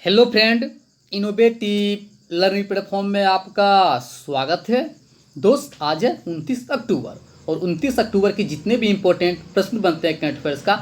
Hello friend, innovative learning platform में आपका स्वागत है। दोस्त, आज है 29 अक्टूबर और 29 अक्टूबर के जितने भी इम्पोर्टेंट प्रश्न बनते हैं करंट अफेयर्स का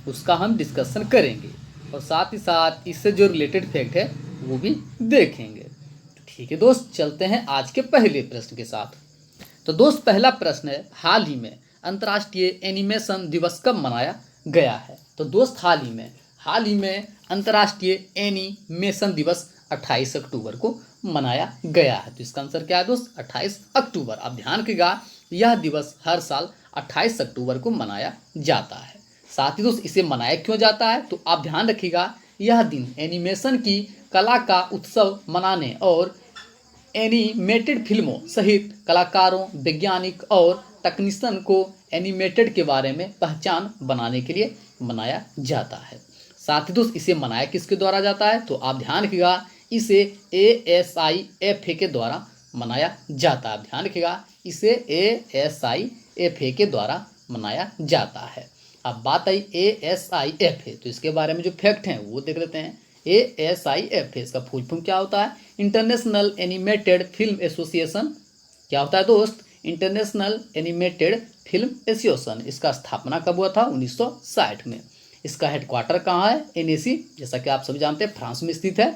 उसका हम डिस्कशन करेंगे और साथ ही साथ इससे जो रिलेटेड फैक्ट है वो भी देखेंगे। तो ठीक है दोस्त, चलते हैं आज के पहले प्रश्न के साथ। तो दोस्त, पहला प्रश्न है, हाल ही में अंतर्राष्ट्रीय एनिमेशन दिवस कब मनाया गया है? तो दोस्त, हाल ही में अंतर्राष्ट्रीय एनिमेशन दिवस 28 अक्टूबर को मनाया गया है। तो इसका आंसर क्या है दोस्त? 28 अक्टूबर। आप ध्यान रखिएगा, यह दिवस हर साल 28 अक्टूबर को मनाया जाता है। साथ ही दोस्त, इसे मनाया क्यों जाता है तो आप ध्यान रखिएगा, यह दिन एनिमेशन की कला का उत्सव मनाने और एनिमेटेड फिल्मों सहित कलाकारों, वैज्ञानिक और तकनीशियन को एनिमेटेड के बारे में पहचान बनाने के लिए मनाया जाता है। साथ ही दोस्त, इसे मनाया किसके द्वारा जाता है तो आप ध्यान रखिएगा, इसे ASIFA के द्वारा मनाया जाता है। ध्यान रखिएगा, इसे ASIFA के द्वारा मनाया जाता है। अब बात आई ASIFA, तो इसके बारे में जो फैक्ट हैं वो देख लेते हैं। ASIFA इसका फुल फॉर्म क्या होता है? International animated film association. क्या होता है दोस्त? International animated film association. इसका स्थापना कब हुआ था? 1960 में। इसका हेडक्वार्टर कहाँ है? NAC, जैसा कि आप सभी जानते हैं, फ्रांस में स्थित है।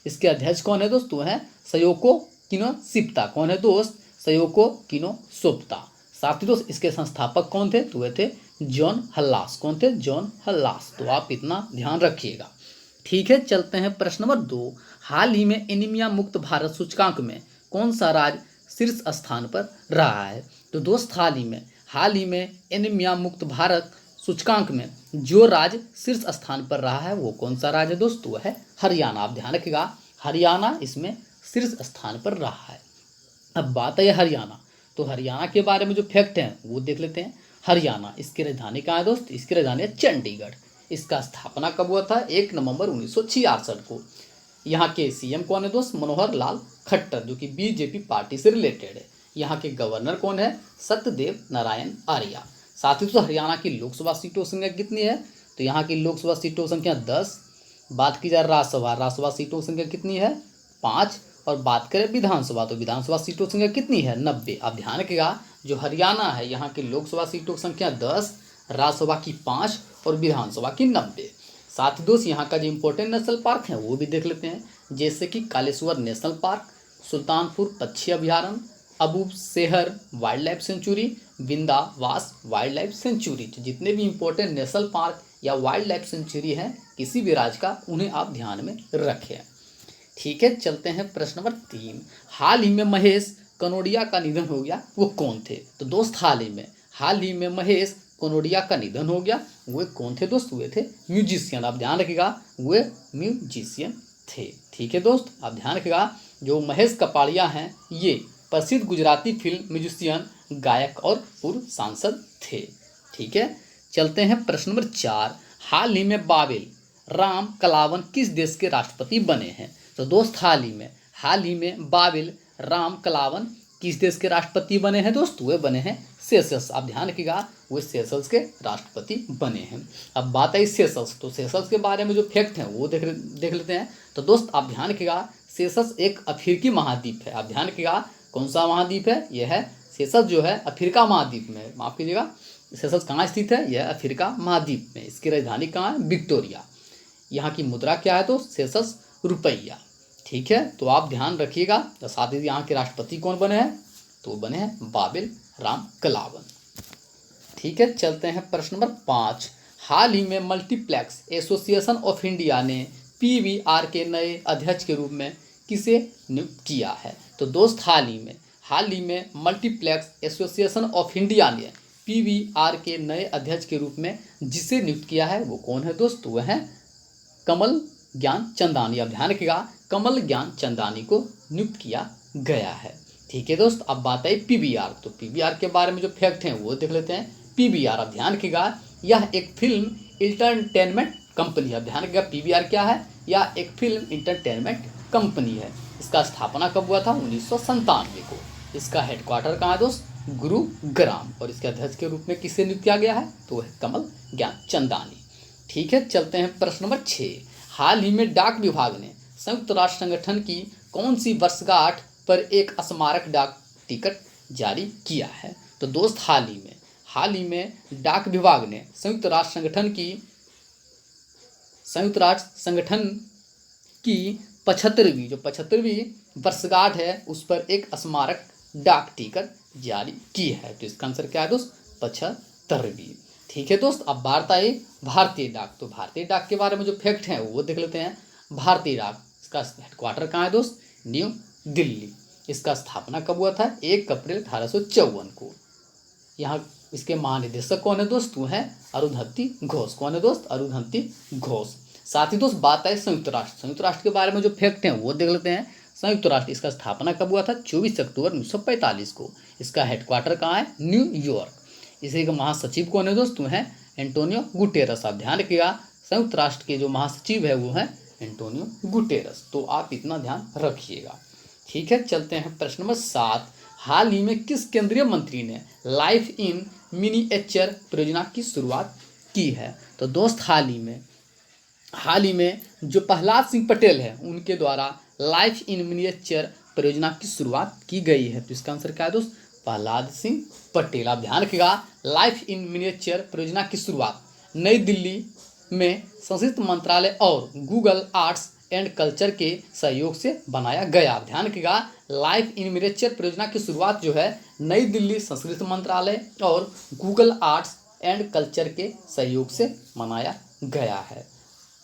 इसके अध्यक्ष कौन है दोस्त? वो है सयोको किनोशिता। कौन है दोस्त? सयोको किनोशिता। साथ ही दोस्त, इसके संस्थापक कौन थे? तो वे थे जॉन हल्लास। कौन थे? जॉन हल्लास। तो आप इतना ध्यान रखिएगा। ठीक है, चलते हैं प्रश्न नंबर 2। हाल ही में एनीमिया मुक्त भारत सूचकांक में कौन सा राज्य शीर्ष स्थान पर रहा है? तो दोस्त, हाल ही में एनीमिया मुक्त भारत सूचकांक में जो राज्य शीर्ष स्थान पर रहा है वो कौन सा राज्य है दोस्त? वो है हरियाणा। आप ध्यान रखिएगा, हरियाणा इसमें शीर्ष स्थान पर रहा है। अब बात है हरियाणा, तो हरियाणा के बारे में जो फैक्ट हैं वो देख लेते हैं। हरियाणा, इसकी राजधानी कहाँ है दोस्त? इसकी राजधानी है चंडीगढ़। इसका स्थापना कब हुआ था? 1 नवंबर 1966 को। यहाँ के CM कौन है दोस्त? मनोहर लाल खट्टर, जो कि BJP पार्टी से रिलेटेड है। यहाँ के गवर्नर कौन है? सत्यदेव नारायण आर्य। साथ ही तो हरियाणा की लोकसभा सीटों की संख्या कितनी है? तो यहाँ की लोकसभा सीटों की संख्या 10। बात की जाए राज्यसभा सीटों की संख्या कितनी है? 5। और बात करें विधानसभा, तो विधानसभा सीटों की संख्या कितनी है? 90। आप ध्यान रखिएगा, जो हरियाणा है यहाँ की लोकसभा सीटों की संख्या 10, राज्यसभा की 5 और विधानसभा की 90। साथ ही दोस्त, यहाँ का जो इम्पोर्टेंट नेशनल पार्क है वो भी देख लेते हैं, जैसे कि कालेश्वर नेशनल पार्क, सुल्तानपुर पक्षी अभ्यारण्य, Abohar wildlife sanctuary, Vindawas wildlife sanctuary. तो जितने भी इम्पोर्टेंट नेशनल पार्क या वाइल्ड लाइफ सेंचुरी हैं किसी भी राज्य का, उन्हें आप ध्यान में रखें। ठीक है, चलते हैं प्रश्न नंबर 3। हाल ही में महेश कनोडिया का निधन हो गया, वो कौन थे? तो दोस्त, हाल ही में महेश कनोडिया का निधन हो गया, वे कौन थे दोस्त? वे थे म्यूजिशियन। आप ध्यान रखिएगा, वे म्यूजिशियन थे। ठीक है दोस्त, आप ध्यान रखिएगा, जो महेश कपाड़िया हैं ये प्रसिद्ध गुजराती फिल्म म्यूजिशियन, गायक और पूर्व सांसद थे। ठीक है, चलते हैं प्रश्न नंबर 4। हाल ही में बाबेल राम कलावन किस देश के राष्ट्रपति बने हैं? तो दोस्त, हाल ही में बाबेल राम कलावन किस देश के राष्ट्रपति बने हैं दोस्त? वे बने हैं सेशल्स। आप ध्यान रखिएगा, वे सेशल्स के राष्ट्रपति बने हैं। अब बात आई सेशल्स, तो सेशल्स के बारे में जो फैक्ट हैं वो देख लेते हैं। तो दोस्त, आप ध्यान रखिएगा, सेशल्स एक अफ्रीकी महाद्वीप है। आप ध्यान रखिएगा, कौन सा महाद्वीप है? यह है सेशल्स, जो है अफ्रीका महाद्वीप में। माफ कीजिएगा, सेशल्स कहाँ स्थित है? यह अफ्रीका महाद्वीप में। इसकी राजधानी कहाँ है? विक्टोरिया। यहाँ की मुद्रा क्या है तो? सेशल्स रुपया। ठीक है, तो आप ध्यान रखिएगा। साथ ही यहाँ के राष्ट्रपति कौन बने हैं? तो बने हैं बाबेल राम कलावन। ठीक है, चलते हैं प्रश्न नंबर 5। हाल ही में मल्टीप्लेक्स एसोसिएशन ऑफ इंडिया ने PVR के नए अध्यक्ष के रूप में किसे नियुक्त किया है? तो दोस्त, हाल ही में मल्टीप्लेक्स एसोसिएशन ऑफ इंडिया ने PVR के नए अध्यक्ष के रूप में जिसे नियुक्त किया है वो कौन है दोस्त? वह है कमल ज्ञान चंदानी। आप ध्यान रखिएगा, कमल ज्ञान चंदानी को नियुक्त किया गया है। ठीक है दोस्त, अब बात आई PVR, तो PVR के बारे में जो फैक्ट हैं वो देख लेते हैं। PVR, आप ध्यान रखिएगा, यह एक फिल्म इंटरटेनमेंट कंपनी है। ध्यान रखिएगा, PVR क्या है? यह एक फिल्म इंटरटेनमेंट कंपनी है। इसका स्थापना कब हुआ था? 1997 को। इसका हेडक्वार्टर कहाँ है दोस्त? गुरुग्राम। और इसके अध्यक्ष के रूप में किसे नियुक्त किया गया है? तो वह कमल ज्ञान चंदानी। ठीक है, चलते हैं प्रश्न नंबर 6। हाल ही में डाक विभाग ने संयुक्त राष्ट्र संगठन की कौन सी वर्षगांठ पर एक स्मारक डाक टिकट जारी किया है? तो दोस्त हाल ही में डाक विभाग ने संयुक्त राष्ट्र संगठन की 75वीं वर्षगांठ है उस पर एक स्मारक डाक टिकट जारी की है। तो इसका आंसर क्या है दोस्त? 75वीं। ठीक है दोस्त, अब बात आई भारतीय डाक। तो भारतीय डाक के बारे में जो फैक्ट हैं वो देख लेते हैं। भारतीय डाक, इसका हेडक्वार्टर कहाँ है दोस्त? न्यू दिल्ली। इसका स्थापना कब हुआ था? 1 अप्रैल 1854 को। यहाँ इसके महानिदेशक कौन है दोस्त? वो है अरुंधति घोष। कौन है दोस्त? अरुंधति घोष। साथ ही दोस्त बात है संयुक्त राष्ट्र के बारे में जो फैक्ट हैं वो देख लेते हैं। संयुक्त राष्ट्र, इसका स्थापना कब हुआ था? 24 अक्टूबर 1945 को। इसका हेडक्वार्टर कहाँ है? न्यूयॉर्क। इसी का महासचिव कौन है दोस्त? वो है एंटोनियो गुटेरस। आप ध्यान रखिएगा, संयुक्त राष्ट्र के जो महासचिव है वो है एंटोनियो गुटेरस। तो आप इतना ध्यान रखिएगा। ठीक है, चलते हैं प्रश्न नंबर 7। हाल ही में किस केंद्रीय मंत्री ने लाइफ इन मिनिएचर परियोजना की शुरुआत की है? तो दोस्त हाल ही में जो प्रहलाद सिंह पटेल है उनके द्वारा लाइफ इन मिनिएचर परियोजना की शुरुआत की गई है। तो इसका आंसर क्या है दोस्त? प्रहलाद सिंह पटेल। आप ध्यान रखिएगा, लाइफ इन मिनिएचर परियोजना की शुरुआत नई दिल्ली में संस्कृति मंत्रालय और गूगल आर्ट्स एंड कल्चर के सहयोग से बनाया गया। आप ध्यान रखिएगा, लाइफ इन मिनिएचर परियोजना की शुरुआत जो है नई दिल्ली संस्कृति मंत्रालय और गूगल आर्ट्स एंड कल्चर के सहयोग से मनाया गया है।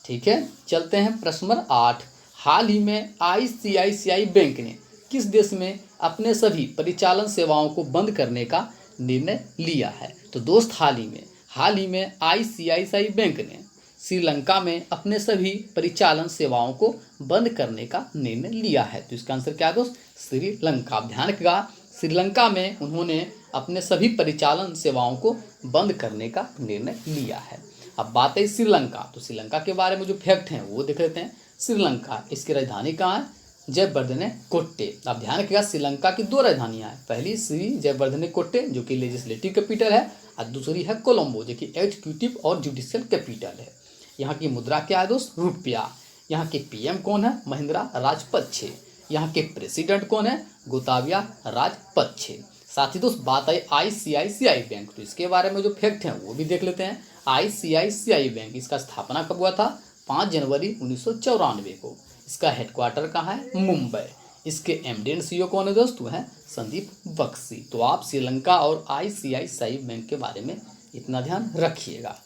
ठीक है, चलते हैं प्रश्न नंबर 8। हाल ही में आईसीआईसीआई बैंक ने किस देश में अपने सभी परिचालन सेवाओं को बंद करने का निर्णय लिया है? तो दोस्त हाल ही में आईसीआईसीआई बैंक ने श्रीलंका में अपने सभी परिचालन सेवाओं को बंद करने का निर्णय लिया है। तो इसका आंसर क्या है दोस्त? श्रीलंका। ध्यान रखिएगा, श्रीलंका में उन्होंने अपने सभी परिचालन सेवाओं को बंद करने का निर्णय लिया है। अब बात है श्रीलंका। तो श्रीलंका के बारे में जो फैक्ट हैं वो देख लेते हैं। श्रीलंका, इसकी राजधानी कहाँ है? जयवर्धने कोट्टे। आप ध्यान रखिएगा, श्रीलंका की 2 राजधानियाँ हैं। पहली श्री जयवर्धने कोट्टे जो कि लेजिस्लेटिव कैपिटल है और दूसरी है कोलंबो जो कि एग्जीक्यूटिव और जुडिशियल कैपिटल है। यहाँ की मुद्रा क्या है दोस्त? रुपया। यहाँ के पीएम कौन है? महिंद्रा राजपक्षे। यहाँ के प्रेसिडेंट कौन है? गोताबाया राजपक्षे। साथ ही दोस्त बात आई आईसीआईसीआई बैंक। तो इसके बारे में जो फैक्ट हैं वो भी देख लेते हैं। आईसीआईसीआई बैंक, इसका स्थापना कब हुआ था? 5 जनवरी 1994 को। इसका हेडक्वार्टर कहाँ है? मुंबई। इसके एमडी एंड सीईओ कौन है दोस्त? वो है संदीप बख्शी। तो आप श्रीलंका और आईसीआईसीआई बैंक के बारे में इतना ध्यान रखिएगा।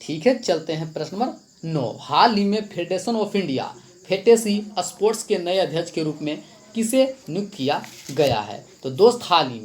ठीक है, चलते हैं प्रश्न नंबर 9। हाल ही में फेडरेशन ऑफ इंडिया फेटेसी स्पोर्ट्स के नए अध्यक्ष के रूप में किसे नियुक्त किया गया है? तो दोस्त हाल ही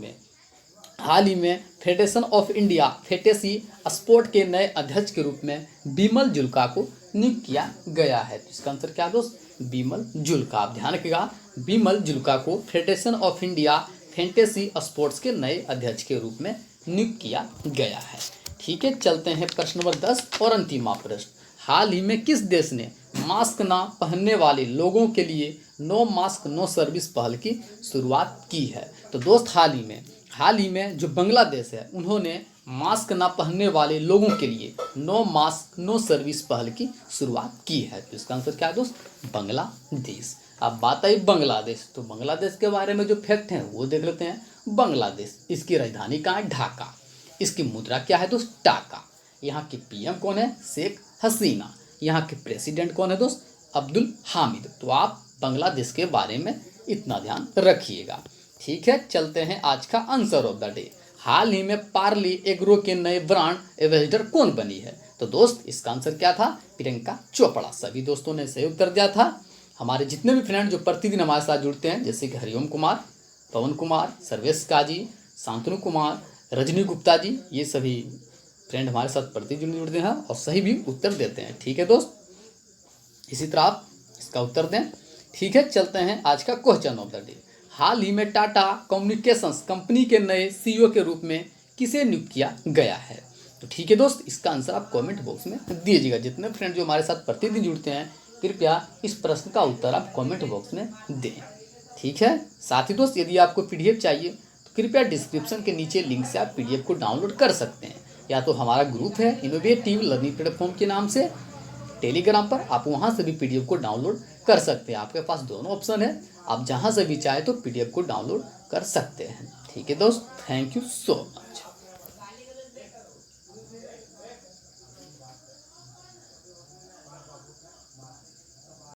में फेडरेशन ऑफ इंडिया फेटेसी स्पोर्ट के नए अध्यक्ष के रूप में बिमल जुल्का को नियुक्त किया गया है। तो इसका आंसर क्या है दोस्त? बिमल जुल्का। आप ध्यान रखिएगा, बिमल जुल्का को federation of India fantasy sports के नए अध्यक्ष के रूप में नियुक्त किया गया है। ठीक है, चलते हैं प्रश्न नंबर 10 और अंतिम प्रश्न। हाल ही में किस देश ने मास्क ना पहनने वाले लोगों के लिए नो मास्क नो सर्विस पहल की शुरुआत की है? तो दोस्त हाल ही में जो बांग्लादेश है उन्होंने मास्क ना पहनने वाले लोगों के लिए नो मास्क नो सर्विस पहल की शुरुआत की है। तो इसका आंसर क्या है दोस्त? बांग्लादेश। अब बात आई बांग्लादेश। तो बांग्लादेश के बारे में जो फैक्ट हैं वो देख लेते हैं। बांग्लादेश, इसकी राजधानी कहाँ है? ढाका। इसकी मुद्रा क्या है दोस्त? टाका। यहाँ के पीएम कौन है? शेख हसीना। यहाँ के प्रेसिडेंट कौन है दोस्त? अब्दुल हामिद। तो आप बांग्लादेश के बारे में इतना ध्यान रखिएगा। ठीक है, चलते हैं आज का आंसर ऑफ द डे। हाल ही में पार्ले एग्रो के नए ब्रांड एम्बेसडर कौन बनी है? तो दोस्त इसका आंसर क्या था? प्रियंका चोपड़ा। सभी दोस्तों ने सही उत्तर दिया था। हमारे जितने भी फ्रेंड जो प्रतिदिन हमारे साथ जुड़ते हैं जैसे कि हरिओम कुमार, पवन कुमार, सर्वेश काजी, शांतनु कुमार, रजनी गुप्ता जी, ये सभी फ्रेंड हमारे साथ प्रतिदिन जुड़ते हैं और सही भी उत्तर देते हैं। ठीक है दोस्त, इसी तरह आप इसका उत्तर दें। ठीक है, चलते हैं आज का क्वेश्चन ऑफ द डे। हाल ही में टाटा कम्युनिकेशंस कंपनी के नए सीईओ के रूप में किसे नियुक्त किया गया है? तो ठीक है दोस्त, इसका आंसर आप कमेंट बॉक्स में दीजिएगा। जितने फ्रेंड जो हमारे साथ प्रतिदिन जुड़ते हैं कृपया इस प्रश्न का उत्तर आप कमेंट बॉक्स में दें। ठीक है, साथ ही दोस्त यदि आपको पीडीएफ चाहिए तो कृपया डिस्क्रिप्शन के नीचे लिंक से आप पीडीएफ को डाउनलोड कर सकते हैं, या तो हमारा ग्रुप है इनोवेटिव लर्निंग प्लेटफॉर्म के नाम से टेलीग्राम पर, आप वहाँ से भी पीडीएफ को डाउनलोड कर सकते हैं। आपके पास दोनों ऑप्शन है, आप जहाँ से भी चाहे तो PDF को डाउनलोड कर सकते हैं। ठीक है दोस्त, थैंक यू सो मच।